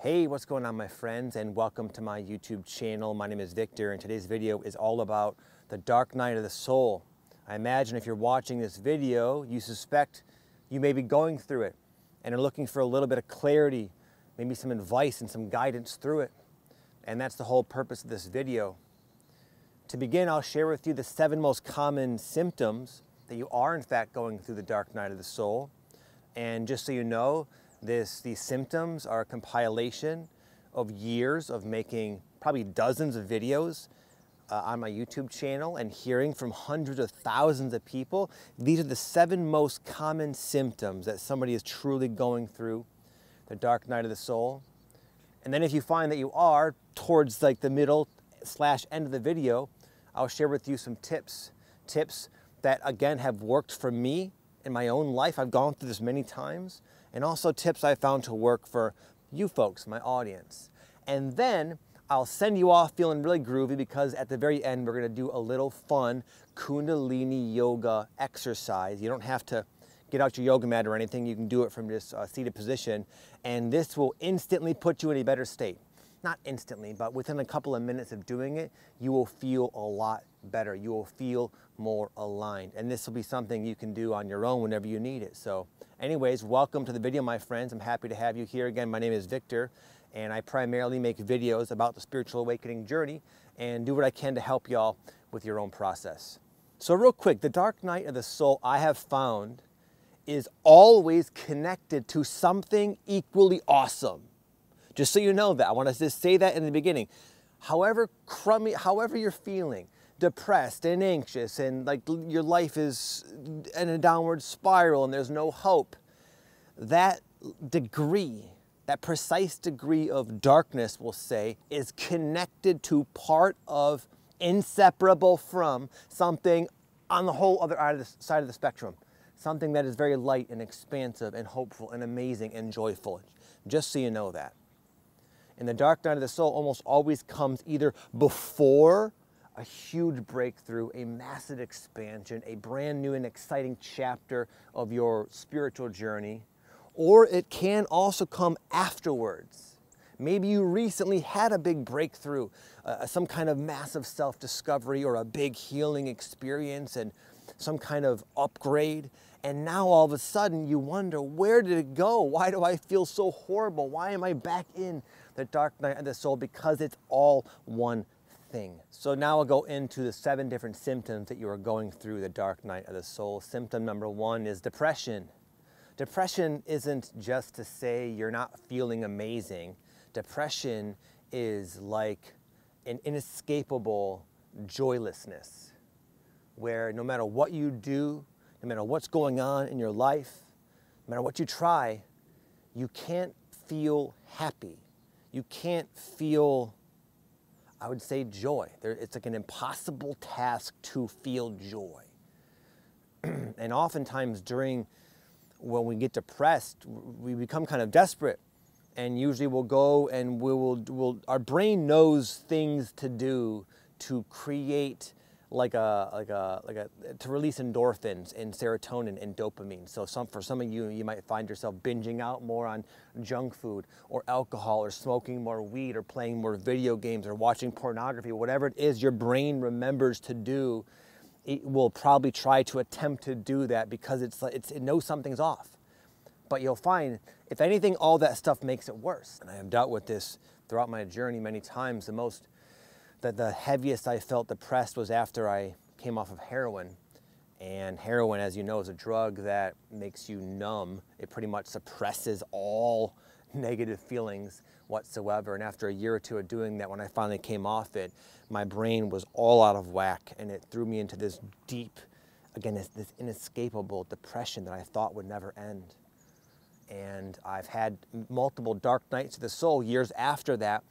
Hey, what's going on, my friends, and welcome to my YouTube channel. My name is Victor, and today's video is all about the dark night of the soul. I imagine if you're watching this video, you suspect you may be going through it and are looking for a little bit of clarity, maybe some advice and some guidance through it. And that's the whole purpose of this video. To begin, I'll share with you the 7 most common symptoms that you are in fact going through the dark night of the soul. And just so you know, these symptoms are a compilation of years of making probably dozens of videos on my YouTube channel and hearing from hundreds of thousands of people. These are the 7 most common symptoms that somebody is truly going through the dark night of the soul. And then if you find that you are towards like the middle / end of the video, I'll share with you some tips that again have worked for me in my own life. I've gone through this many times. And also tips I found to work for you folks, my audience. And then I'll send you off feeling really groovy because at the very end, we're gonna do a little fun Kundalini yoga exercise. You don't have to get out your yoga mat or anything. You can do it from just a seated position. And this will instantly put you in a better state. Not instantly, but within a couple of minutes of doing it, you will feel a lot better. You will feel more aligned. And this will be something you can do on your own whenever you need it. So anyways, welcome to the video, my friends. I'm happy to have you here. Again, my name is Victor, and I primarily make videos about the spiritual awakening journey and do what I can to help y'all with your own process. So real quick, the dark night of the soul, I have found, is always connected to something equally awesome. Just so you know that, I want to just say that in the beginning. However crummy, however you're feeling, depressed and anxious and like your life is in a downward spiral and there's no hope, that degree, that precise degree of darkness, we'll say, is connected to part of, inseparable from, something on the whole other side of the spectrum. Something that is very light and expansive and hopeful and amazing and joyful. Just so you know that. And the dark night of the soul almost always comes either before a huge breakthrough, a massive expansion, a brand new and exciting chapter of your spiritual journey, or it can also come afterwards. Maybe you recently had a big breakthrough, some kind of massive self-discovery or a big healing experience and some kind of upgrade. And now all of a sudden you wonder, where did it go? Why do I feel so horrible? Why am I back in the dark night of the soul? Because it's all one thing. So now I'll go into the 7 different symptoms that you are going through the dark night of the soul. Symptom number 1 is depression. Depression isn't just to say you're not feeling amazing. Depression is like an inescapable joylessness, where no matter what you do, no matter what's going on in your life, no matter what you try, you can't feel happy. You can't feel, I would say, joy. It's like an impossible task to feel joy. And oftentimes when we get depressed, we become kind of desperate. And usually we'll go and our brain knows things to do to create to release endorphins and serotonin and dopamine. So for some of you, you might find yourself binging out more on junk food or alcohol or smoking more weed or playing more video games or watching pornography. Whatever it is your brain remembers to do, it will probably try to attempt to do that because it knows something's off. But you'll find, if anything, all that stuff makes it worse. And I have dealt with this throughout my journey many times. The heaviest I felt depressed was after I came off of heroin. And heroin, as you know, is a drug that makes you numb. It pretty much suppresses all negative feelings whatsoever. And after a year or 2 of doing that, when I finally came off it, my brain was all out of whack and it threw me into this deep, again, this inescapable depression that I thought would never end. And I've had multiple dark nights of the soul years after that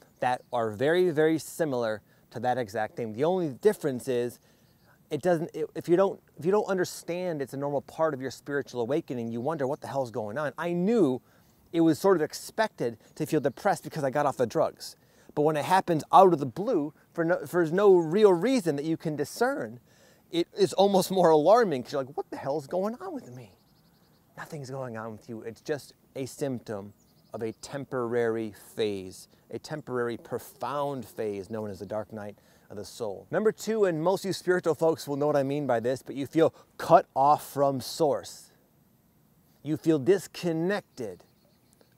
are very, very similar to that exact thing. The only difference is if you don't understand it's a normal part of your spiritual awakening, you wonder what the hell's going on. I knew it was sort of expected to feel depressed because I got off the drugs. But when it happens out of the blue for no real reason that you can discern, it is almost more alarming because you're like, what the hell is going on with me? Nothing's going on with you. It's just a symptom of a temporary phase, a temporary profound phase known as the dark night of the soul. Number two, and most of you spiritual folks will know what I mean by this, but you feel cut off from source. You feel disconnected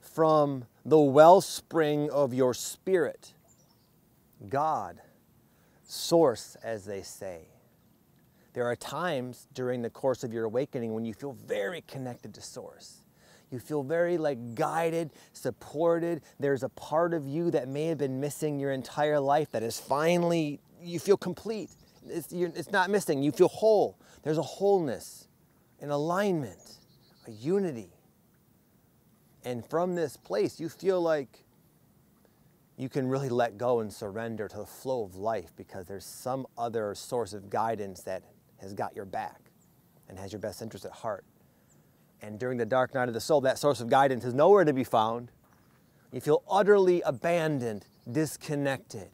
from the wellspring of your spirit, God, source, as they say. There are times during the course of your awakening when you feel very connected to source. You feel very guided, supported. There's a part of you that may have been missing your entire life that is finally, you feel complete. It's not missing, you feel whole. There's a wholeness, an alignment, a unity. And from this place, you feel like you can really let go and surrender to the flow of life because there's some other source of guidance that has got your back and has your best interest at heart. And during the dark night of the soul, that source of guidance is nowhere to be found. You feel utterly abandoned, disconnected.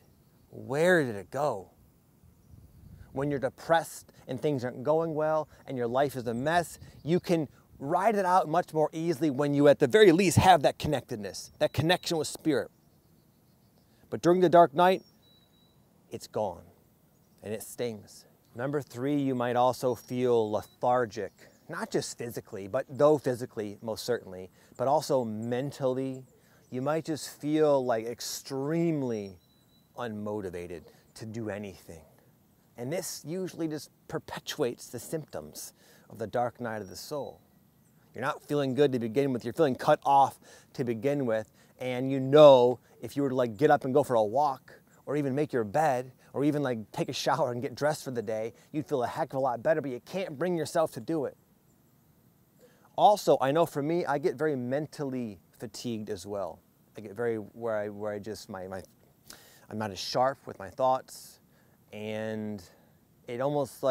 Where did it go? When you're depressed and things aren't going well and your life is a mess, you can ride it out much more easily when you at the very least have that connectedness, that connection with spirit. But during the dark night, it's gone and it stings. Number three, you might also feel lethargic, not just physically, but though physically, most certainly, but also mentally. You might just feel like extremely unmotivated to do anything. And this usually just perpetuates the symptoms of the dark night of the soul. You're not feeling good to begin with. You're feeling cut off to begin with. And you know, if you were to get up and go for a walk or even make your bed or even take a shower and get dressed for the day, you'd feel a heck of a lot better, but you can't bring yourself to do it. Also, I know for me, I get very mentally fatigued as well. I get very, where I just, I'm not as sharp with my thoughts, and it almost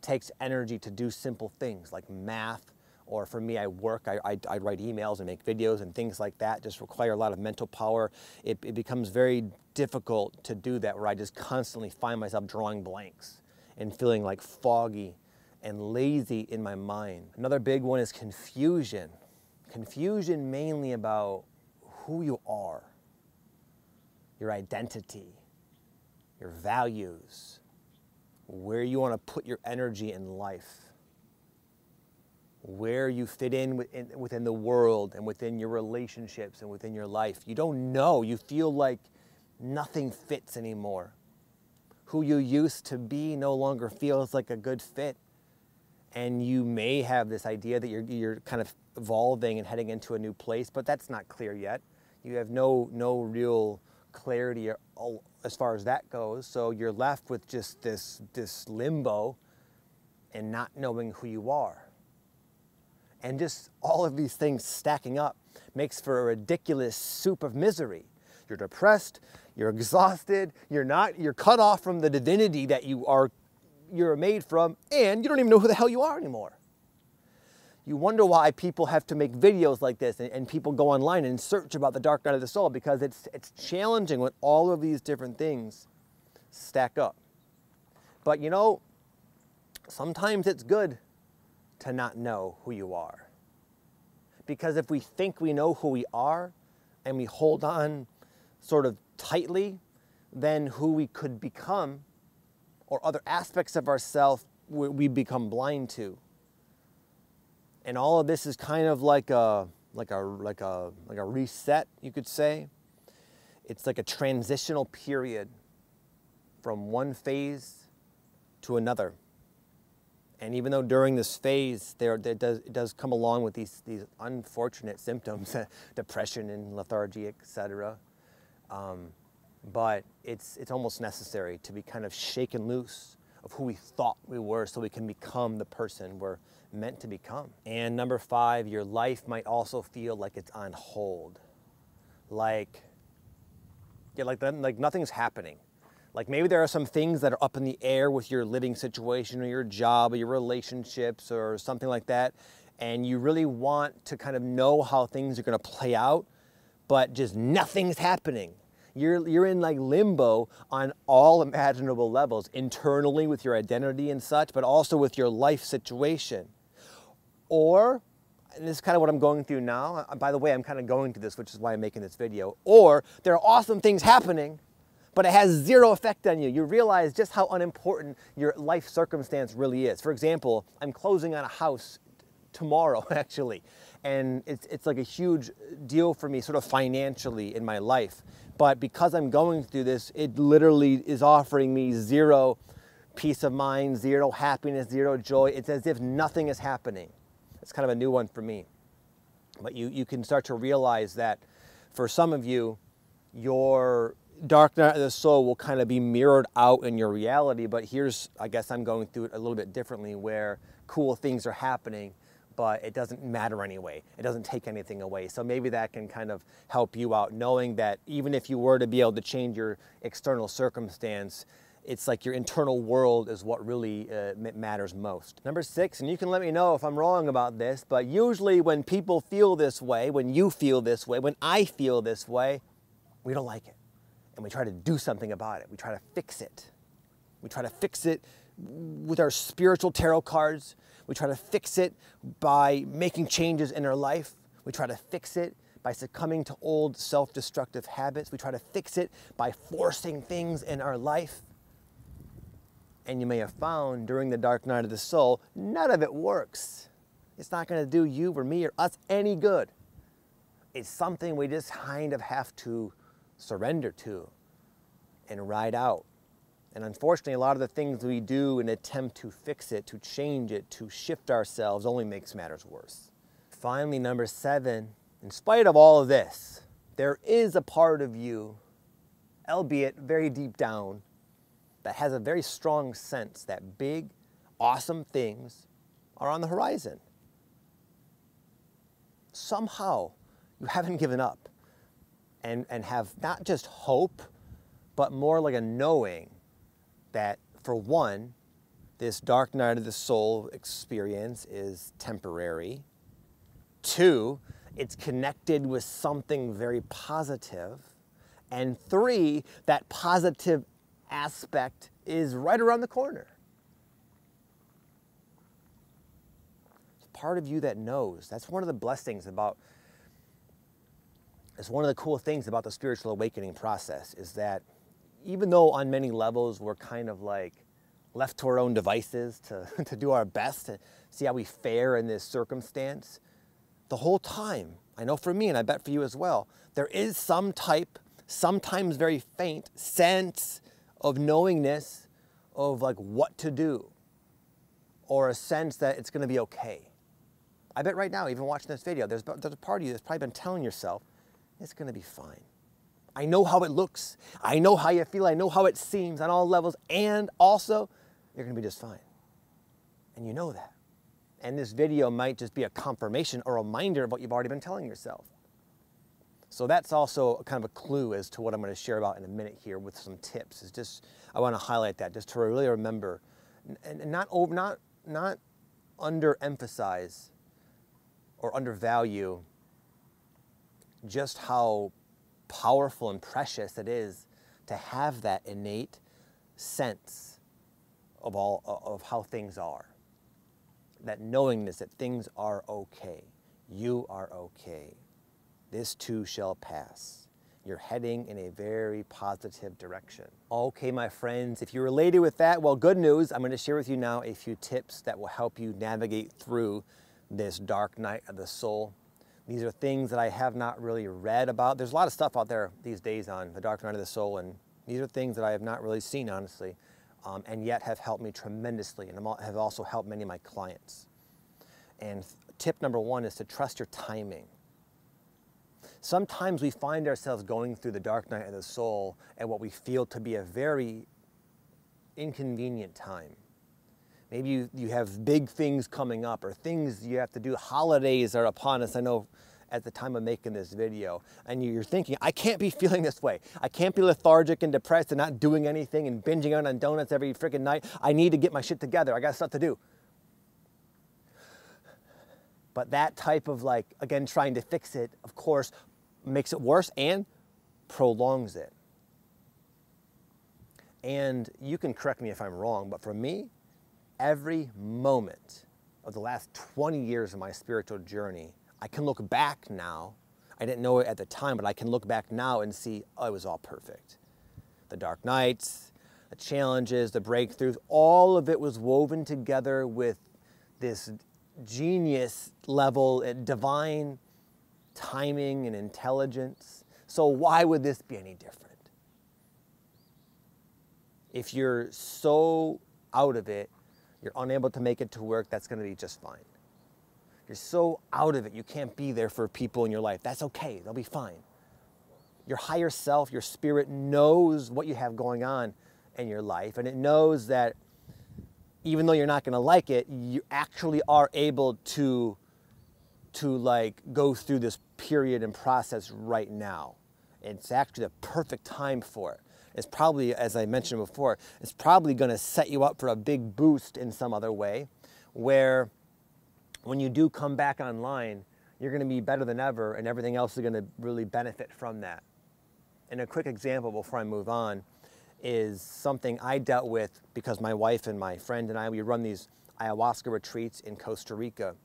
takes energy to do simple things like math. Or for me, I work, I write emails and make videos and things like that, just require a lot of mental power. It becomes very difficult to do that, where I just constantly find myself drawing blanks and feeling foggy and lazy in my mind. Another big one is confusion. Confusion mainly about who you are, your identity, your values, where you want to put your energy in life, where you fit in within the world and within your relationships and within your life. You don't know. You feel like nothing fits anymore. Who you used to be no longer feels like a good fit. And you may have this idea that you're kind of evolving and heading into a new place, but that's not clear yet. You have no real clarity as far as that goes. So you're left with just this limbo and not knowing who you are. And just all of these things stacking up makes for a ridiculous soup of misery. You're depressed, you're exhausted, you're cut off from the divinity that you're made from, and you don't even know who the hell you are anymore. You wonder why people have to make videos like this and people go online and search about the dark night of the soul, because it's challenging when all of these different things stack up. But sometimes it's good to not know who you are. Because if we think we know who we are and we hold on sort of tightly, then who we could become or other aspects of ourselves we become blind to. And all of this is kind of like a reset, you could say. It's like a transitional period from one phase to another. And even though during this phase, it does come along with these unfortunate symptoms, depression and lethargy, etc. But it's almost necessary to be kind of shaken loose of who we thought we were so we can become the person we're meant to become. And number 5, your life might also feel like it's on hold. Like nothing's happening. Like maybe there are some things that are up in the air with your living situation or your job or your relationships or something like that, and you really want to kind of know how things are going to play out, but just nothing's happening. You're in limbo on all imaginable levels, internally with your identity and such, but also with your life situation. Or, and this is kind of what I'm going through now. By the way, I'm kind of going through this, which is why I'm making this video. Or there are awesome things happening, but it has zero effect on you. You realize just how unimportant your life circumstance really is. For example, I'm closing on a house tomorrow, actually. And it's like a huge deal for me sort of financially in my life. But because I'm going through this, it literally is offering me zero peace of mind, zero happiness, zero joy. It's as if nothing is happening. It's kind of a new one for me. But you can start to realize that for some of you, your dark night of the soul will kind of be mirrored out in your reality. But here's, I guess I'm going through it a little bit differently, where cool things are happening, but it doesn't matter anyway. It doesn't take anything away. So maybe that can kind of help you out, knowing that even if you were to be able to change your external circumstance, it's like your internal world is what really matters most. Number 6, and you can let me know if I'm wrong about this, but usually when people feel this way, when you feel this way, when I feel this way, we don't like it. And we try to do something about it. We try to fix it. We try to fix it with our spiritual tarot cards. We try to fix it by making changes in our life. We try to fix it by succumbing to old self-destructive habits. We try to fix it by forcing things in our life. And you may have found during the dark night of the soul, none of it works. It's not going to do you or me or us any good. It's something we just kind of have to surrender to and ride out. And unfortunately, a lot of the things we do in an attempt to fix it, to change it, to shift ourselves only makes matters worse. Finally, number 7, in spite of all of this, there is a part of you, albeit very deep down, that has a very strong sense that big, awesome things are on the horizon. Somehow, you haven't given up and have not just hope, but more like a knowing that, for one, this dark night of the soul experience is temporary. 2, it's connected with something very positive. And 3, that positive aspect is right around the corner. It's part of you that knows. That's one of the blessings about, it's one of the cool things about the spiritual awakening process, is that even though on many levels we're kind of like left to our own devices to do our best to see how we fare in this circumstance, the whole time, I know for me and I bet for you as well, there is some type, sometimes very faint sense of knowingness of like what to do, or a sense that it's going to be okay. I bet right now, even watching this video, there's a part of you that's probably been telling yourself, it's going to be fine. I know how it looks. I know how you feel. I know how it seems on all levels. And also, you're going to be just fine. And you know that. And this video might just be a confirmation or a reminder of what you've already been telling yourself. So that's also kind of a clue as to what I'm going to share about in a minute here with some tips. Is just, I want to highlight that just to really remember and not underemphasize or undervalue just how powerful and precious it is to have that innate sense of how things are. That knowingness that things are okay. You are okay. This too shall pass. You're heading in a very positive direction. Okay, my friends, if you related with that, well, good news. I'm going to share with you now a few tips that will help you navigate through this dark night of the soul. These are things that I have not really read about. There's a lot of stuff out there these days on the dark night of the soul, and these are things that I have not really seen, honestly, and yet have helped me tremendously, and have also helped many of my clients. And tip number 1 is to trust your timing. Sometimes we find ourselves going through the dark night of the soul at what we feel to be a very inconvenient time. Maybe you have big things coming up, or things you have to do. Holidays are upon us, I know, at the time of making this video. And you're thinking, I can't be feeling this way. I can't be lethargic and depressed and not doing anything and binging out on donuts every freaking night. I need to get my shit together. I got stuff to do. But that type of, like, again, trying to fix it, of course, makes it worse and prolongs it. And you can correct me if I'm wrong, but for me, every moment of the last 20 years of my spiritual journey, I can look back now. I didn't know it at the time, but I can look back now and see, oh, it was all perfect. The dark nights, the challenges, the breakthroughs, all of it was woven together with this genius level, divine timing and intelligence. So why would this be any different? If you're so out of it, you're unable to make it to work, that's going to be just fine. You're so out of it, you can't be there for people in your life. That's okay, they'll be fine. Your higher self, your spirit knows what you have going on in your life, and it knows that even though you're not going to like it, you actually are able to like go through this period and process right now. It's actually the perfect time for it. It's probably, as I mentioned before, it's probably going to set you up for a big boost in some other way, where when you do come back online, you're going to be better than ever, and everything else is going to really benefit from that. And a quick example before I move on is something I dealt with because my wife and my friend and I, we run these ayahuasca retreats in Costa Rica.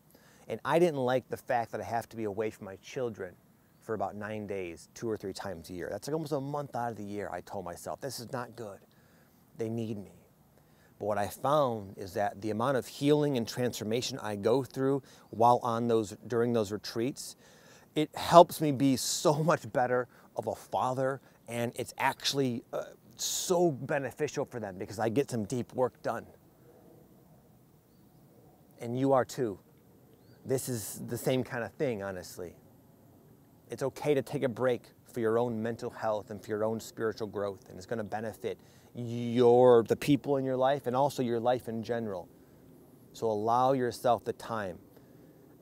And I didn't like the fact that I have to be away from my children for about 9 days, 2 or 3 times a year. That's like almost a month out of the year. I told myself, this is not good. They need me. But what I found is that the amount of healing and transformation I go through while during those retreats, it helps me be so much better of a father, and it's actually so beneficial for them because I get some deep work done. And you are too. This is the same kind of thing, honestly. It's okay to take a break for your own mental health and for your own spiritual growth, and it's going to benefit the people in your life and also your life in general. So allow yourself the time.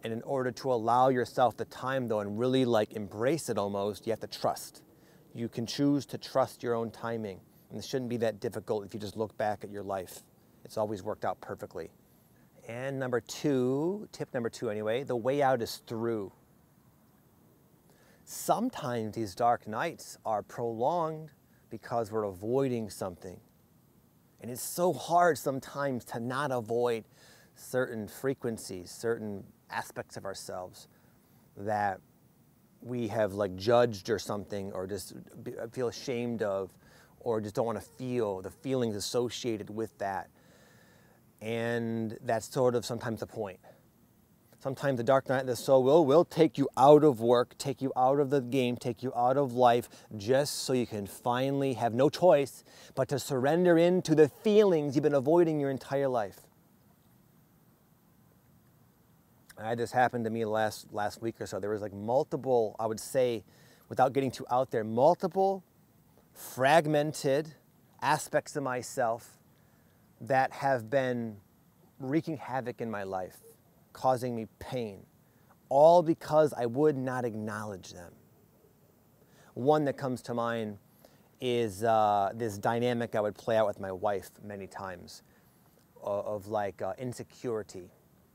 And in order to allow yourself the time, though, and really like embrace it almost, you have to trust. You can choose to trust your own timing, and it shouldn't be that difficult if you just look back at your life. It's always worked out perfectly. And tip number two anyway, the way out is through. Sometimes these dark nights are prolonged because we're avoiding something. And it's so hard sometimes to not avoid certain frequencies, certain aspects of ourselves that we have like judged or something, or just feel ashamed of, or just don't want to feel the feelings associated with that. And that's sort of sometimes the point. Sometimes the dark night of the soul will take you out of work, take you out of the game, take you out of life, just so you can finally have no choice but to surrender into the feelings you've been avoiding your entire life. I had this happen to me last week or so. There was like multiple, I would say, without getting too out there, multiple fragmented aspects of myself that have been wreaking havoc in my life, causing me pain, all because I would not acknowledge them. One that comes to mind is this dynamic I would play out with my wife many times of like insecurity.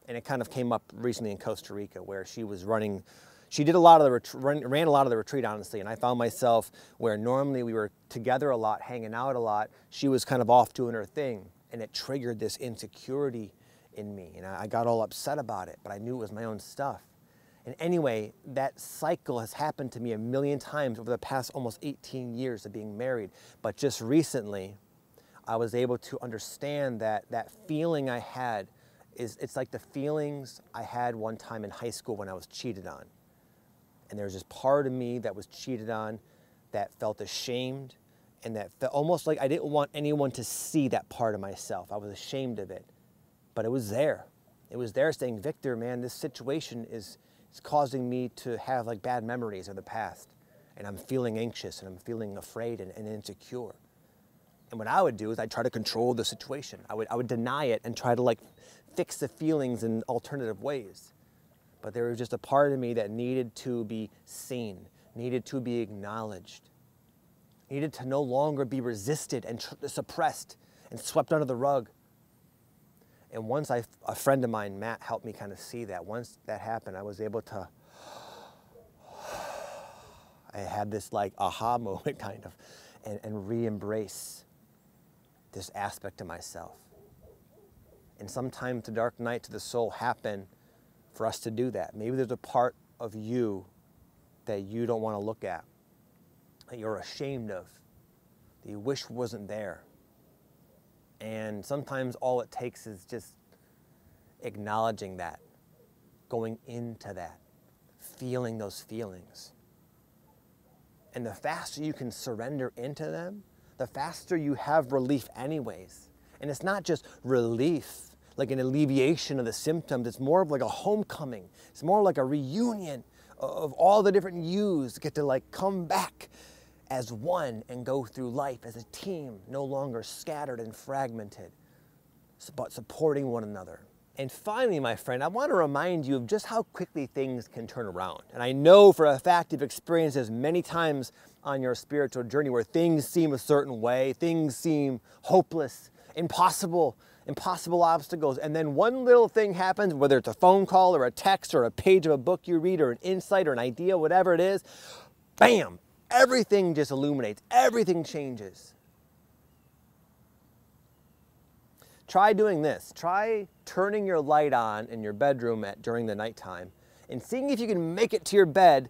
And it kind of came up recently in Costa Rica, where she was running. She did a lot of ran a lot of the retreat, honestly, and I found myself where normally we were together a lot, hanging out a lot, she was kind of off doing her thing, and it triggered this insecurity in me, and I got all upset about it, but I knew it was my own stuff. And anyway, that cycle has happened to me a million times over the past almost 18 years of being married, but just recently, I was able to understand that that feeling I had it's like the feelings I had one time in high school when I was cheated on. And there was this part of me that was cheated on that felt ashamed, and that felt almost like I didn't want anyone to see that part of myself. I was ashamed of it, but it was there. It was there saying, Victor, man, this situation is causing me to have like bad memories of the past, and I'm feeling anxious, and I'm feeling afraid and insecure. And what I would do is I'd try to control the situation. I would deny it and try to like fix the feelings in alternative ways. But there was just a part of me that needed to be seen, needed to be acknowledged, needed to no longer be resisted and suppressed and swept under the rug. And once a friend of mine, Matt, helped me kind of see that. Once that happened, I was able to, I had this like aha moment kind of, and re-embrace this aspect of myself. And sometimes the dark night to the soul happen for us to do that. Maybe there's a part of you that you don't want to look at, that you're ashamed of, that you wish wasn't there. And sometimes all it takes is just acknowledging that, going into that, feeling those feelings. And the faster you can surrender into them, the faster you have relief anyways. And it's not just relief, like an alleviation of the symptoms. It's more of like a homecoming. It's more like a reunion of all the different yous that get to like come back as one and go through life as a team, no longer scattered and fragmented, but supporting one another. And finally, my friend, I want to remind you of just how quickly things can turn around. And I know for a fact you've experienced this many times on your spiritual journey where things seem a certain way, things seem hopeless, impossible obstacles. And then one little thing happens, whether it's a phone call or a text or a page of a book you read or an insight or an idea, whatever it is, bam, everything just illuminates, everything changes. Try doing this. Try turning your light on in your bedroom during the nighttime and seeing if you can make it to your bed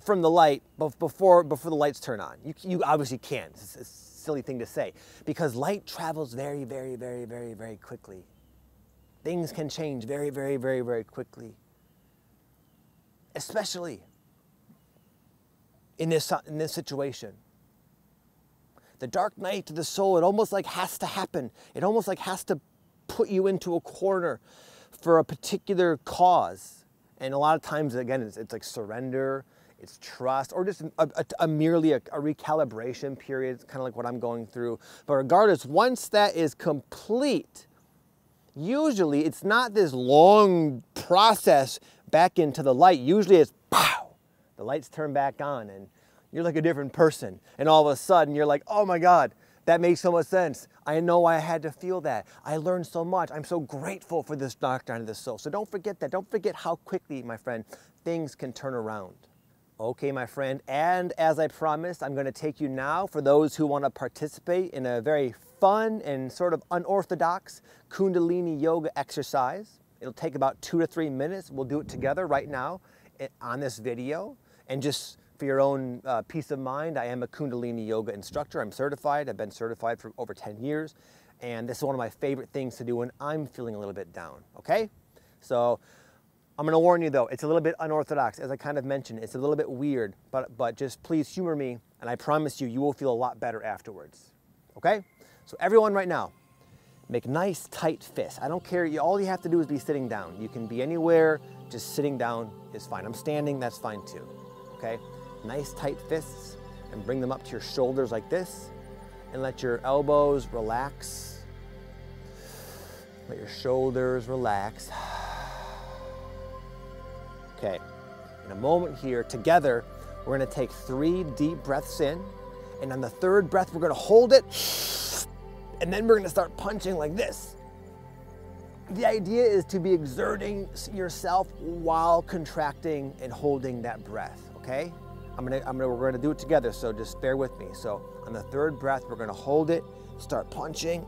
from the light before the lights turn on. You obviously can't. It's a silly thing to say because light travels very, very, very, very, very quickly. Things can change very, very, very, very quickly, especially in this situation. The dark night to the soul, it almost like has to happen. It almost like has to put you into a corner for a particular cause. And a lot of times, again, it's like surrender, it's trust, or just merely a recalibration period. It's kind of like what I'm going through. But regardless, once that is complete, usually it's not this long process back into the light. Usually it's pow, the lights turn back on and you're like a different person. And all of a sudden you're like, oh my God, that makes so much sense. I know I had to feel that. I learned so much. I'm so grateful for this dark night of the soul. So don't forget that. Don't forget how quickly, my friend, things can turn around. Okay, my friend, and as I promised, I'm going to take you now for those who want to participate in a very fun and sort of unorthodox Kundalini yoga exercise. It'll take about 2 to 3 minutes. We'll do it together right now on this video. And just for your own peace of mind, I am a Kundalini yoga instructor. I'm certified. I've been certified for over 10 years. And this is one of my favorite things to do when I'm feeling a little bit down, okay? So I'm going to warn you, though, it's a little bit unorthodox. As I kind of mentioned, it's a little bit weird, but just please humor me, and I promise you, you will feel a lot better afterwards, okay? So everyone right now, make nice, tight fists. I don't care. All you have to do is be sitting down. You can be anywhere. Just sitting down is fine. I'm standing. That's fine, too, okay? Nice, tight fists, and bring them up to your shoulders like this, and let your elbows relax. Let your shoulders relax. Okay, in a moment here, together, we're gonna take 3 deep breaths in, and on the 3rd breath, we're gonna hold it, and then we're gonna start punching like this. The idea is to be exerting yourself while contracting and holding that breath, okay? We're gonna do it together, so just bear with me. So on the 3rd breath, we're gonna hold it, start punching,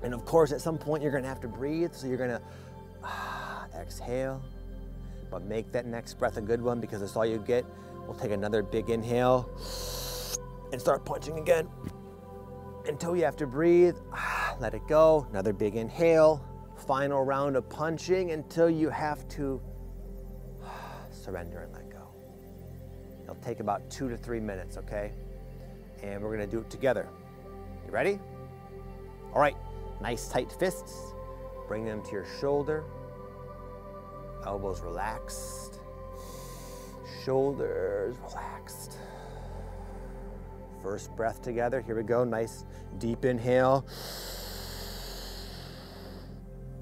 and of course, at some point, you're gonna have to breathe, so you're gonna exhale. But make that next breath a good one because that's all you get. We'll take another big inhale and start punching again until you have to breathe. Let it go. Another big inhale. Final round of punching until you have to surrender and let go. It'll take about 2 to 3 minutes, okay? And we're gonna do it together. You ready? All right, nice tight fists. Bring them to your shoulder. Elbows relaxed, shoulders relaxed. First breath together, here we go, nice deep inhale.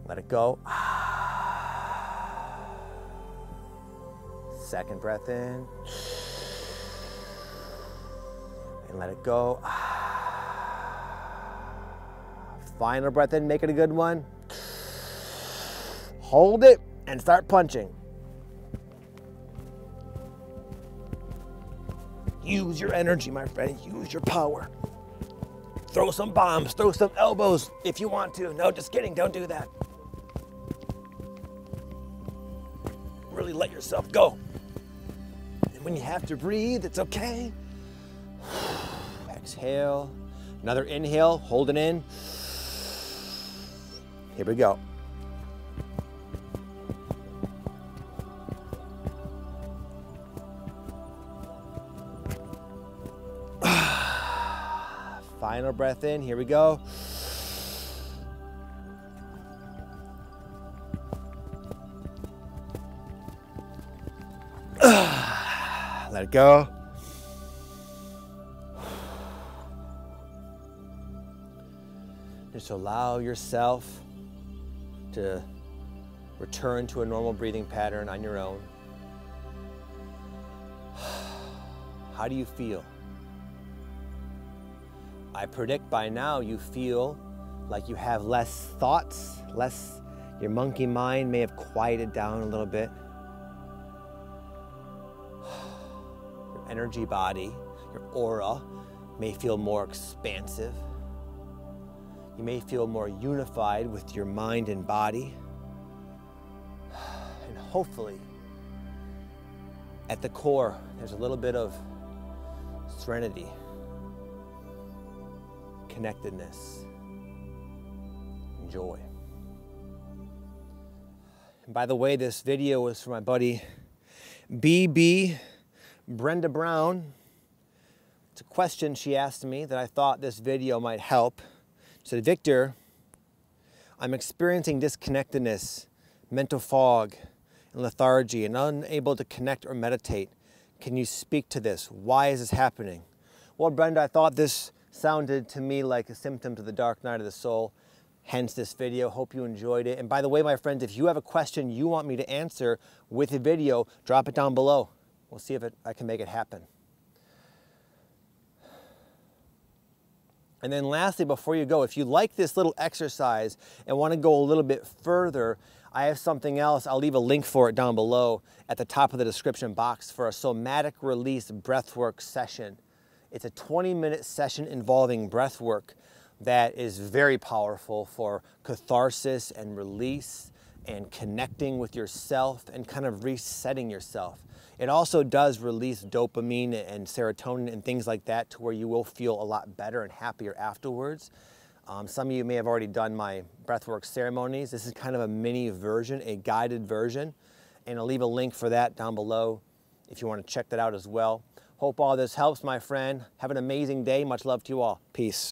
Let it go. Second breath in. And let it go. Final breath in, make it a good one. Hold it. And start punching. Use your energy, my friend. Use your power. Throw some bombs, throw some elbows if you want to. No, just kidding, don't do that. Really let yourself go. And when you have to breathe, it's okay. Exhale. Another inhale, hold it in. Here we go. Final breath in, here we go. Let it go. Just allow yourself to return to a normal breathing pattern on your own. How do you feel? I predict by now you feel like you have less thoughts, your monkey mind may have quieted down a little bit. Your energy body, your aura may feel more expansive. You may feel more unified with your mind and body. And hopefully, at the core, there's a little bit of serenity, connectedness, and joy. And by the way, this video was for my buddy BB Brenda Brown. It's a question she asked me that I thought this video might help. She said, Victor, I'm experiencing disconnectedness, mental fog, and lethargy, and unable to connect or meditate. Can you speak to this? Why is this happening? Well, Brenda, I thought this sounded to me like a symptom to the dark night of the soul, hence this video. Hope you enjoyed it. And by the way, my friends, if you have a question you want me to answer with a video, drop it down below. We'll see if I can make it happen. And then lastly, before you go, if you like this little exercise and want to go a little bit further, I have something else. I'll leave a link for it down below at the top of the description box for a somatic release breathwork session. It's a 20-minute session involving breath work that is very powerful for catharsis and release and connecting with yourself and kind of resetting yourself. It also does release dopamine and serotonin and things like that to where you will feel a lot better and happier afterwards. Some of you may have already done my breathwork ceremonies. This is kind of a mini version, a guided version, and I'll leave a link for that down below if you want to check that out as well. Hope all this helps, my friend. Have an amazing day. Much love to you all. Peace.